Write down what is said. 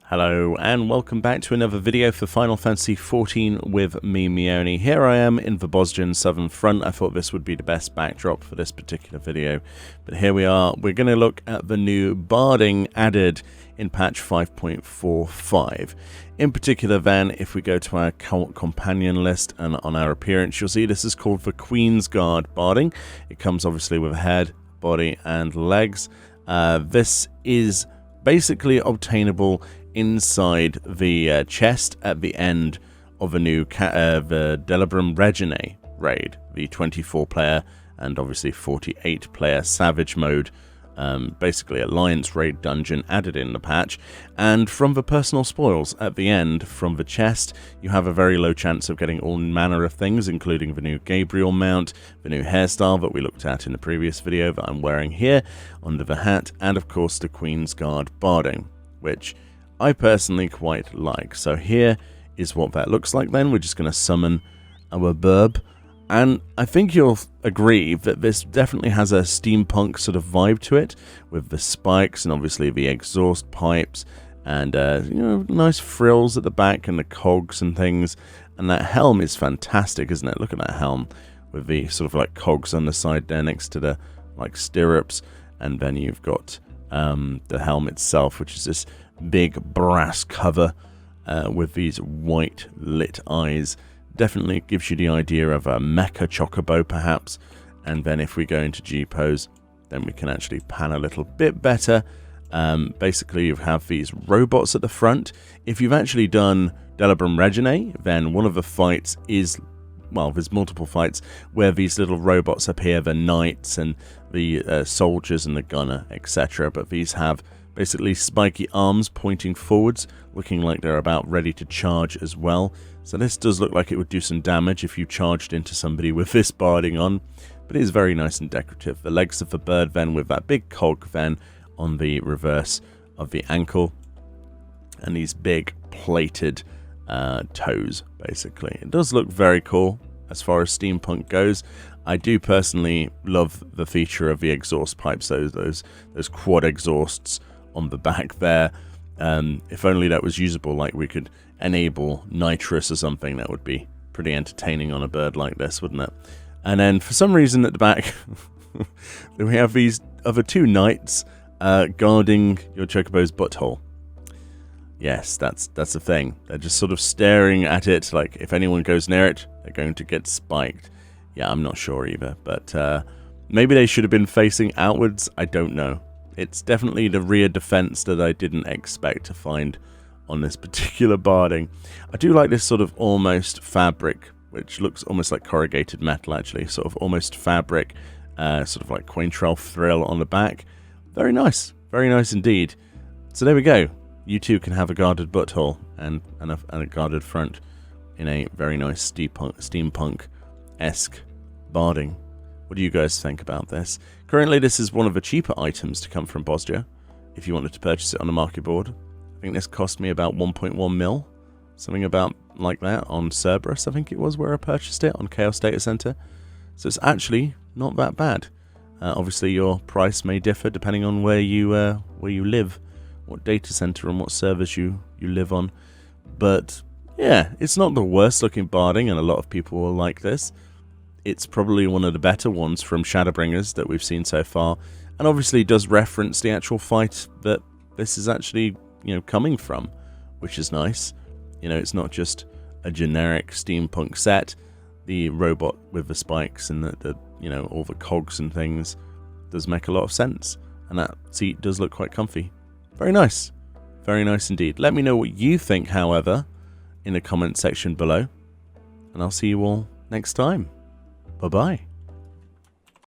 Hello and welcome back to another video for Final Fantasy XIV with me, Meoni. Here I am in the Bosnian Southern Front. I thought this would be the best backdrop for this particular video. But here we are. We're going to look at the new barding added in patch 5.45. In particular then, if we go to our companion list and on our appearance, you'll see this is called the Queen's Guard barding. It comes obviously with a head, body and legs. This is basically obtainable inside the chest at the end of a new the Delabrum Reginae raid, the 24-player and obviously 48-player Savage mode, basically Alliance raid dungeon added in the patch. And from the personal spoils at the end, from the chest, you have a very low chance of getting all manner of things, including the new Gabriel mount, the new hairstyle that we looked at in the previous video that I'm wearing here under the hat, and of course the Queen's Guard barding, which I personally quite like. So here is what that looks like then. We're just going to summon our burb. And I think you'll agree that this definitely has a steampunk sort of vibe to it, with the spikes and obviously the exhaust pipes and nice frills at the back and the cogs and things. And that helm is fantastic, isn't it? Look at that helm with the sort of like cogs on the side there next to the like stirrups. And then you've got the helm itself, which is this big brass cover with these white lit eyes. Definitely gives you the idea of a mecha chocobo perhaps. And then if we go into G-pose, then we can actually pan a little bit better. Basically you have these robots at the front. If you've actually done Delabrum Reginae, then one of the fights is, well, there's multiple fights where these little robots appear, the knights and the soldiers and the gunner, etc. But these have basically spiky arms pointing forwards, looking like they're about ready to charge as well. So this does look like it would do some damage if you charged into somebody with this barding on, but it is very nice and decorative. The legs of the bird then with that big cog then on the reverse of the ankle, and these big plated toes basically. It does look very cool as far as steampunk goes. I do personally love the feature of the exhaust pipes, those quad exhausts on the back there. If only that was usable, like we could enable nitrous or something, that would be pretty entertaining on a bird like this, wouldn't it? And then for some reason at the back we have these other two knights guarding your chocobo's butthole. Yes, that's the thing. They're just sort of staring at it, like if anyone goes near it, they're going to get spiked. Yeah, I'm not sure either, but maybe they should have been facing outwards. I don't know. It's definitely the rear defense that I didn't expect to find on this particular barding. I do like this sort of almost fabric, which looks almost like corrugated metal actually, sort of almost fabric, sort of like Quaintrell frill on the back. Very nice indeed. So there we go. You too can have a guarded butthole and a guarded front in a very nice steampunk-esque barding. What do you guys think about this? Currently, this is one of the cheaper items to come from Bosnia, if you wanted to purchase it on the market board. I think this cost me about 1.1 mil, something about like that on Cerberus, I think it was, where I purchased it on Chaos Data Center. So it's actually not that bad. Obviously, your price may differ depending on where you live, what data center and what servers you live on. But yeah, it's not the worst looking barding, and a lot of people will like this. It's probably one of the better ones from Shadowbringers that we've seen so far, and obviously does reference the actual fight that this is actually, coming from, which is nice. It's not just a generic steampunk set. The robot with the spikes and the all the cogs and things does make a lot of sense, and that seat does look quite comfy. Very nice indeed. Let me know what you think, however, in the comment section below, and I'll see you all next time. Bye-bye.